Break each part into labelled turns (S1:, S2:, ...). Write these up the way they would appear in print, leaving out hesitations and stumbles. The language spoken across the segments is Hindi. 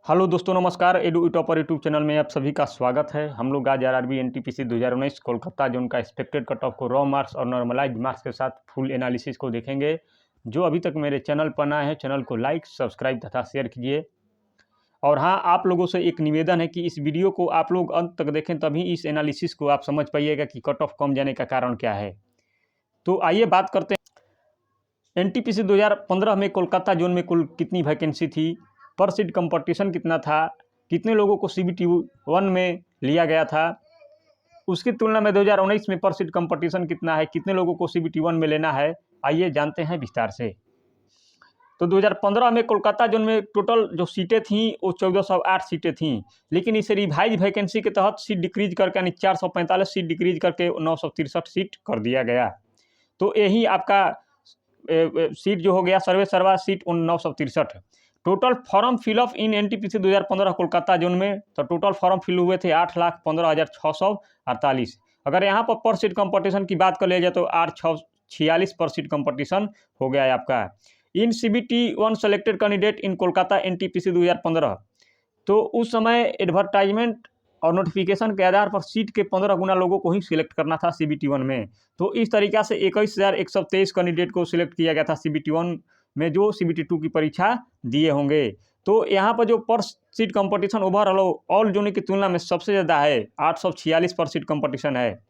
S1: हेलो दोस्तों, नमस्कार। एडू टॉपर यूट्यूब चैनल में आप सभी का स्वागत है। हम लोग आज आरआरबी एनटीपीसी 2019 कोलकाता जोन का एक्सपेक्टेड कट ऑफ को रॉ मार्क्स और नॉर्मलाइज मार्क्स के साथ फुल एनालिसिस को देखेंगे। जो अभी तक मेरे चैनल पर नए हैं, चैनल को लाइक, सब्सक्राइब तथा शेयर कीजिए। और हाँ, आप लोगों से एक निवेदन है कि इस वीडियो को आप लोग अंत तक देखें, तभी इस एनालिसिस को आप समझ पाइएगा कि कट ऑफ कम जाने का कारण क्या है। तो आइए बात करते हैं। एनटीपीसी 2015 में कोलकाता जोन में कुल कितनी वैकेंसी थी, पर सीट कंपटीशन कितना था, कितने लोगों को सीबीटी 1 में लिया गया था, उसकी तुलना में 2019 में पर सीट कंपटीशन कितना है, कितने लोगों को सीबीटी 1 में लेना है, आइए जानते हैं विस्तार से। तो 2015 में कोलकाता जोन में टोटल जो सीटें थीं वो 1408 सीटें थीं, लेकिन इसे रिवाइज वैकेंसी के तहत सीट डिक्रीज करके यानी 445 सीट डिक्रीज करके 963 सीट कर दिया गया। तो यही आपका सीट जो हो गया सर्वे सर्वा सीट 963। टोटल फॉर्म फिलअप इन एनटीपीसी 2015 कोलकाता जोन में, तो टोटल फॉर्म फिल हुए थे 8,15,648। अगर यहाँ पर सीट कंपटीशन की बात कर लिया जाए तो 846 पर सीट कंपटीशन हो गया है आपका। In CBT 1 selected candidate in Kolkata NTPC 2015, तो उस समय एडवर्टाइजमेंट और नोटिफिकेशन के आधार पर सीट के 15 गुना लोगों को ही सिलेक्ट करना था सीबीटी 1 में। तो इस तरीक़ा से 21,123 कैंडिडेट को सिलेक्ट किया गया था सीबीटी 1 में, जो सीबीटी 2 की परीक्षा दिए होंगे। तो यहाँ पर जो पर seat competition overall all zone की तुलना में सबसे ज़्यादा है, 846 पर सीट कंपटीशन है।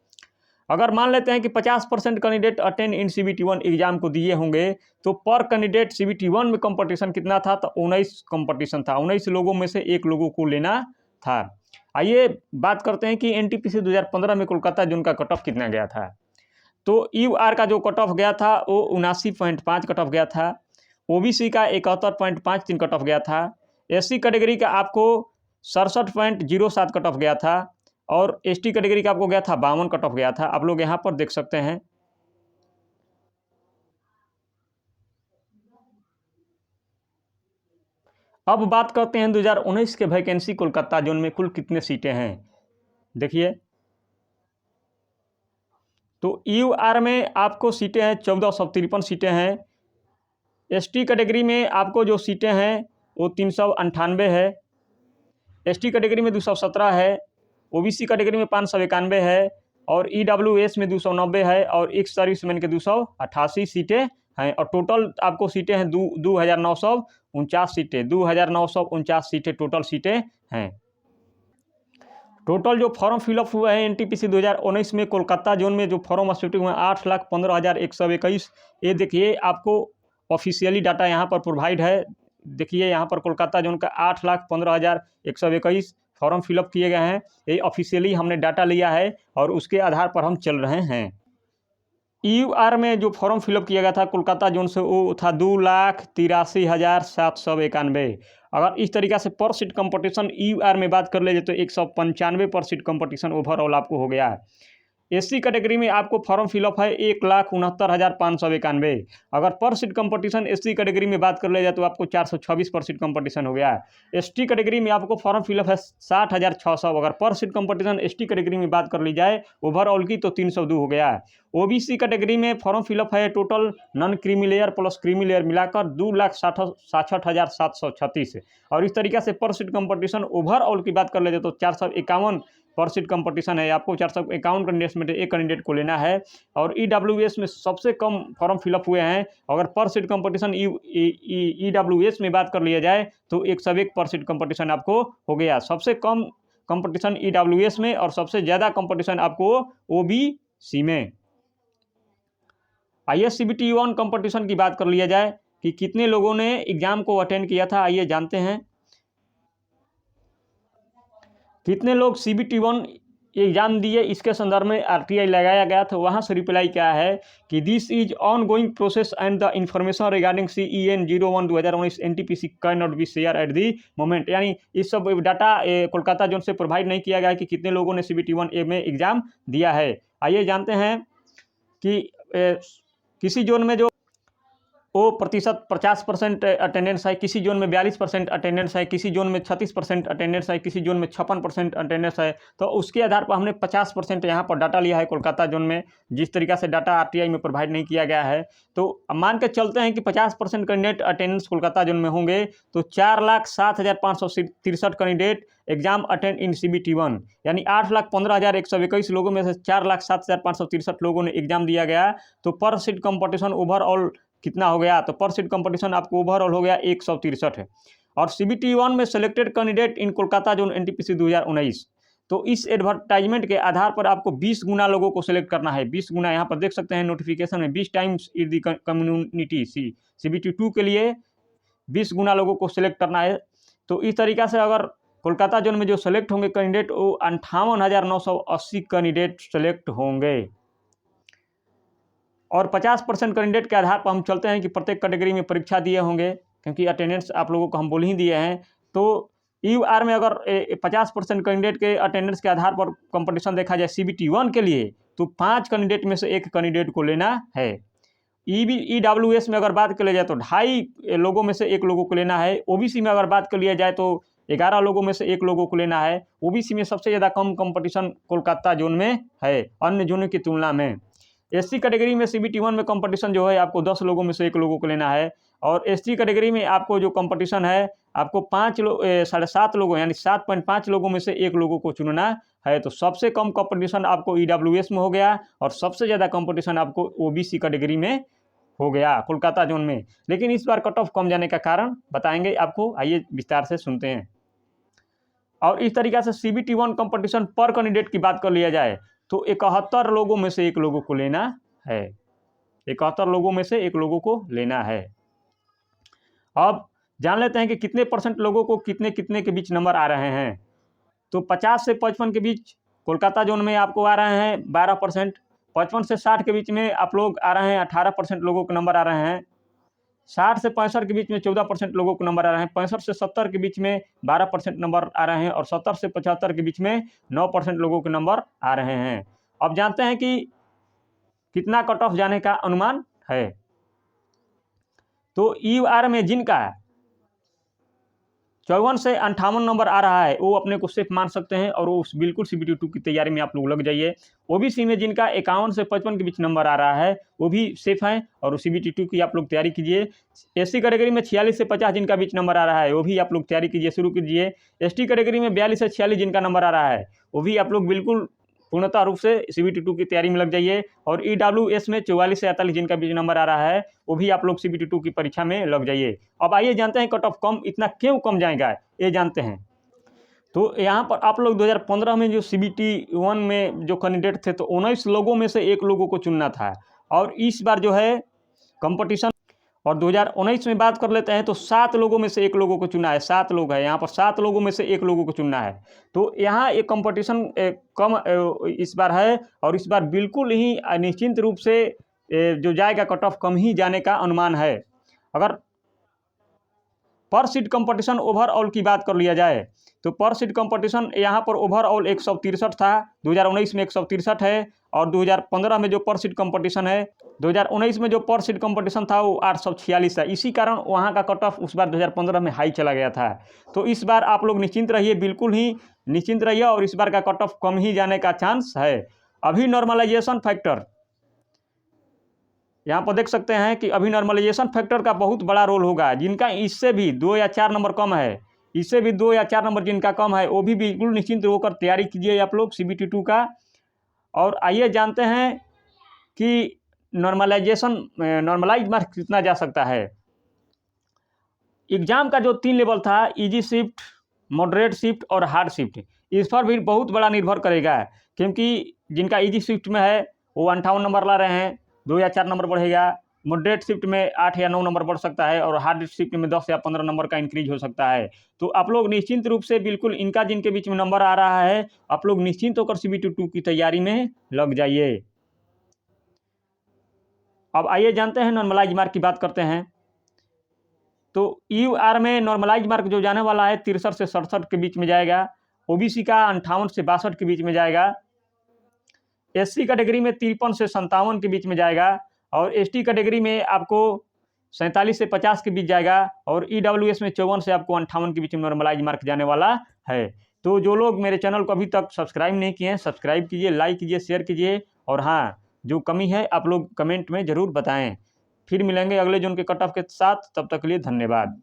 S1: अगर मान लेते हैं कि 50% candidate attend in CBT 1 exam को दिए होंगे, तो पर कैंडिडेट सीबीटी 1 में कंपटीशन कितना था, तो 19 कंपटीशन था। 19 लोगों में से एक लोगों को लेना था। आइए बात करते हैं कि एनटीपीसी 2015 में कोलकाता जोन का कट ऑफ कितना गया था। तो यूआर का जो कट ऑफ गया था वो 79.5 कट ऑफ गया था। ओबीसी का 71.53 कट ऑफ गया था। एससी कैटेगरी का आपको 67.07 कट ऑफ गया था। और एसटी कैटेगरी का आपको गया था 52 कट ऑफ गया था। आप लोग यहाँ पर देख सकते हैं। अब बात करते हैं 2019 के वैकेंसी कोलकाता जोन में कुल कितने सीटें हैं। देखिए, तो यूआर में आपको सीटें हैं 1453 सीटें हैं। एसटी कैटेगरी में आपको जो सीटें हैं वो 398 है। एसटी कैटेगरी में 217 है। ओबीसी कैटेगरी में 591 है। और ईडब्ल्यूएस में 290 है। और एक्स सर्विसमैन के 288 सीटें हैं। और टोटल आपको सीटें हैं 2,949 सीटें। 2,949 सीटें टोटल सीटें हैं। टोटल जो फॉर्म फिलअप हुआ है एनटीपीसी 2019 में कोलकाता जोन में, जो फॉर्म एक्सेप्ट हुए हैं 8,15,121। ये देखिए, आपको ऑफिशियली डाटा यहाँ पर प्रोवाइड है। देखिए यहाँ पर कोलकाता जोन का 8,15,121 फॉर्म फिलअप किए गए हैं। ये ऑफिशियली हमने डाटा लिया है और उसके आधार पर हम चल रहे हैं। यूआर में जो फॉर्म फिलअप किया गया था कोलकाता जोन से, वो था 2,83,791। अगर इस तरीक़ा से पर सीट कंपटीशन यूआर में बात कर ले तो 195 पर सीट कंपटीशन ओवरऑल आपको हो गया है। एससी कैटेगरी में आपको फॉर्म फिलअप है 1,69,591। अगर पर सीट कंपटीशन एससी कैटेगरी में बात कर ले जाए तो आपको 426 पर सीट कंपटीशन हो गया है। एसटी कैटेगरी में आपको फॉर्म फिलअप है 60,600। अगर पर सीट कंपटीशन एसटी कैटेगरी में बात कर ली जाए ओवरऑल की, तो 302 हो गया है। ओबीसी कैटेगरी में फॉर्म फिलअप है total non creamy layer plus creamy layer मिलाकर 2,66,736। और इस तरीके से पर सीट कंपटीशन ओवरऑल की बात कर ले जाए तो 451 पर सीट कंपटीशन है। आपको 451 कैंडिडेट्स में एक कैंडिडेट को लेना है। और ईडब्ल्यूएस में सबसे कम फॉर्म फिलअप हुए हैं। अगर पर सीट कंपटीशन ईडब्ल्यूएस में बात कर लिया जाए तो 101 पर सीट कंपटीशन आपको हो गया। सबसे कम कंपटीशन ईडब्ल्यूएस में और सबसे ज़्यादा कंपटीशन आपको ओबीसी में। आइए सीबीटी 1 कंपटीशन की बात कर लिया जाए कि कितने लोगों ने एग्जाम को अटेंड किया था। आइए जानते हैं कितने लोग सीबीटी 1 एग्जाम दिए। इसके संदर्भ में आरटीआई लगाया गया था। वहाँ से रिप्लाई क्या है कि this is on going process and the information regarding CEN 01 2019 NTPC can not be share at the moment. यानी इस सब डाटा कोलकाता जोन से प्रोवाइड नहीं किया गया है कि कितने लोगों ने सीबीटी 1 में एग्जाम दिया है। आइए जानते हैं कि किसी जोन में जो वो प्रतिशत 50% अटेंडेंस है, किसी जोन में 42% अटेंडेंस है, किसी जोन में 36% अटेंडेंस है, किसी जोन में 56% अटेंडेंस है। तो उसके आधार पर हमने 50% यहाँ पर डाटा लिया है कोलकाता जोन में, जिस तरीक़ा से डाटा आरटीआई में प्रोवाइड नहीं किया गया है। तो अब मान के चलते हैं कि 50% कैंडिडेट अटेंडेंस कोलकाता जोन में होंगे, तो 4,07,563 candidate exam attend in CBT1, यानी 8,15,121 लोगों में से 4,07,563 लोगों ने एग्जाम दिया गया। तो पर सीट कंपटीशन ओवरऑल कितना हो गया? तो पर सीट कंपटीशन आपको ओवरऑल हो गया 163 है। और CBT1 में selected candidate in Kolkata zone NTPC 2019। तो इस एडवर्टाइजमेंट के आधार पर आपको 20 गुना लोगों को सिलेक्ट करना है। 20 गुना यहाँ पर देख सकते हैं नोटिफिकेशन में, 20 times in the community CBT2 के लिए 20 गुना लोगों को सिलेक्ट करना है। तो इस तरीक़ा से अगर कोलकाता जोन में जो सेलेक्ट होंगे कैंडिडेट, वो 58,980 कैंडिडेट सेलेक्ट होंगे। और 50% कैंडिडेट के आधार पर हम चलते हैं कि प्रत्येक कैटेगरी में परीक्षा दिए होंगे, क्योंकि अटेंडेंस आप लोगों को हम बोल ही दिए हैं। तो EUR में अगर 50% कैंडिडेट के अटेंडेंस के आधार पर कंपटीशन देखा जाए CBT1 के लिए, तो 5 कैंडिडेट में से 1 कैंडिडेट को लेना है। EWS में अगर बात कर लिया जाए तो 2.5 लोगों में से 1 लोगों को लेना है। OBC में अगर बात कर लिया जाए तो 11 लोगों में से 1 लोगों को लेना है। OBC में सबसे ज़्यादा कम कंपटीशन कोलकाता जोन में है अन्य जोनों की तुलना में। SC कैटेगरी में CBT1 में कंपटीशन जो है आपको 10 लोगों में से 1 लोगों को लेना है। और ST कैटेगरी में आपको जो कंपटीशन है आपको 7.5 लोगों यानी 7.5 लोगों में से 1 लोगों को चुनना है। तो सबसे कम कंपटीशन आपको EWS में हो गया और सबसे ज़्यादा कंपटीशन आपको OBC कैटेगरी में हो गया कोलकाता जोन में। लेकिन इस बार कट ऑफ कम जाने का कारण बताएंगे आपको, आइए विस्तार से सुनते हैं। और इस तरीक़े से CBT1 कंपटीशन पर कैंडिडेट की बात कर लिया जाए तो 71 लोगों में से 1 लोगों को लेना है। 71 लोगों में से 1 लोगों को लेना है। अब जान लेते हैं कि कितने % लोगों को कितने कितने के बीच नंबर आ रहे हैं। तो 50 से 55 के बीच कोलकाता जोन में आपको आ रहे हैं 12%, 55 से 60 के बीच में आप लोग आ रहे हैं 18% लोगों के नंबर आ रहे हैं, 60 से 65 के बीच में 14% लोगों को नंबर आ रहे हैं, 65 से 70 के बीच में 12% नंबर आ रहे हैं और 70 से 75 के बीच में 9% लोगों के नंबर आ रहे हैं। अब जानते हैं कि कितना कट ऑफ जाने का अनुमान है। तो EUR में जिनका 54 से 58 नंबर आ रहा है वो अपने को सेफ मान सकते हैं और वो बिल्कुल CBT2 की तैयारी में आप लोग लग जाइए। OBC में जिनका 51 से 55 के बीच नंबर आ रहा है वो भी सेफ हैं और CBT2 की आप लोग तैयारी कीजिए। SC कैटेगरी में 46 से 50 जिनका बीच नंबर आ रहा है वो भी आप लोग तैयारी कीजिए, शुरू कीजिए। ST कैटेगरी में 42 से 46 जिनका नंबर आ रहा है वो भी आप लोग बिल्कुल पूर्णतः रूप से CBT2 की तैयारी में लग जाइए। और EWS में 44 से 48 जिनका बीच नंबर आ रहा है वो भी आप लोग CBT2 की परीक्षा में लग जाइए। अब आइए जानते हैं कट ऑफ कम इतना क्यों कम जाएगा, ये जानते हैं। तो यहाँ पर आप लोग 2015 में जो CBT1 में जो कैंडिडेट थे तो 19 लोगों में से 1 लोगों को चुनना था और इस बार जो है कंपटीशन और 2019 में बात कर लेते हैं तो 7 लोगों में से 1 लोगों को चुना है। 7 लोग हैं यहाँ पर, 7 लोगों में से 1 लोगों को चुनना है। तो यहाँ एक कंपटीशन कम इस बार है और इस बार बिल्कुल ही निश्चिंत रूप से जो जाएगा कट ऑफ कम ही जाने का अनुमान है। अगर पर सीट कंपटीशन ओवरऑल की बात कर लिया जाए तो पर सीट कंपटीशन यहाँ पर ओवरऑल 163 था, 2019 में 163 है और 2015 में जो पर सीट कंपटीशन है 2019 में जो पर सीट कंपटीशन था वो 846 था। इसी कारण वहाँ का कट ऑफ उस बार 2015 में हाई चला गया था। तो इस बार आप लोग निश्चिंत रहिए, बिल्कुल ही निश्चिंत रहिए और इस बार का कट ऑफ कम ही जाने का चांस है। अभी नॉर्मलाइजेशन फैक्टर यहाँ पर देख सकते हैं कि अभी नॉर्मलाइजेशन फैक्टर का बहुत बड़ा रोल होगा। जिनका इससे भी 2 या 4 नंबर कम है, इससे भी 2 या 4 नंबर जिनका कम है वो भी बिल्कुल निश्चिंत होकर तैयारी कीजिए आप लोग CBT2 का। और आइए जानते हैं कि नॉर्मलाइज मार्क्स कितना जा सकता है। एग्जाम का जो 3 लेवल था, इजी शिफ्ट, मॉडरेट शिफ्ट और हार्ड शिफ्ट, इस पर भी बहुत बड़ा निर्भर करेगा। क्योंकि जिनका इजी शिफ्ट में है वो 58 नंबर ला रहे हैं, 2 या 4 नंबर बढ़ेगा। मॉडरेट शिफ्ट में 8 या 9 नंबर बढ़ सकता है और हार्ड शिफ्ट में 10 या 15 नंबर का इंक्रीज हो सकता है। तो आप लोग निश्चिंत रूप से बिल्कुल इनका जिनके बीच में नंबर आ रहा है आप लोग निश्चिंत होकर CBT2 की तैयारी में लग जाइए। अब आइए जानते हैं नॉर्मलाइज मार्क की बात करते हैं। तो EUR में नॉर्मलाइज मार्क जो जाने वाला है 63 से 67 के बीच में जाएगा, OBC का 58 से 62 के बीच में जाएगा, SC कैटेगरी में 53 से 57 के बीच में जाएगा और ST कैटेगरी में आपको 47 से 50 के बीच जाएगा और EWS में 54 से आपको 58 के बीच में नॉर्मलाइज मार्क जाने वाला है। तो जो लोग मेरे चैनल को अभी तक सब्सक्राइब नहीं किए हैं, सब्सक्राइब कीजिए, लाइक कीजिए, शेयर कीजिए और हाँ, जो कमी है आप लोग कमेंट में ज़रूर बताएं। फिर मिलेंगे अगले जोन के कट ऑफ के साथ, तब तक के लिए धन्यवाद।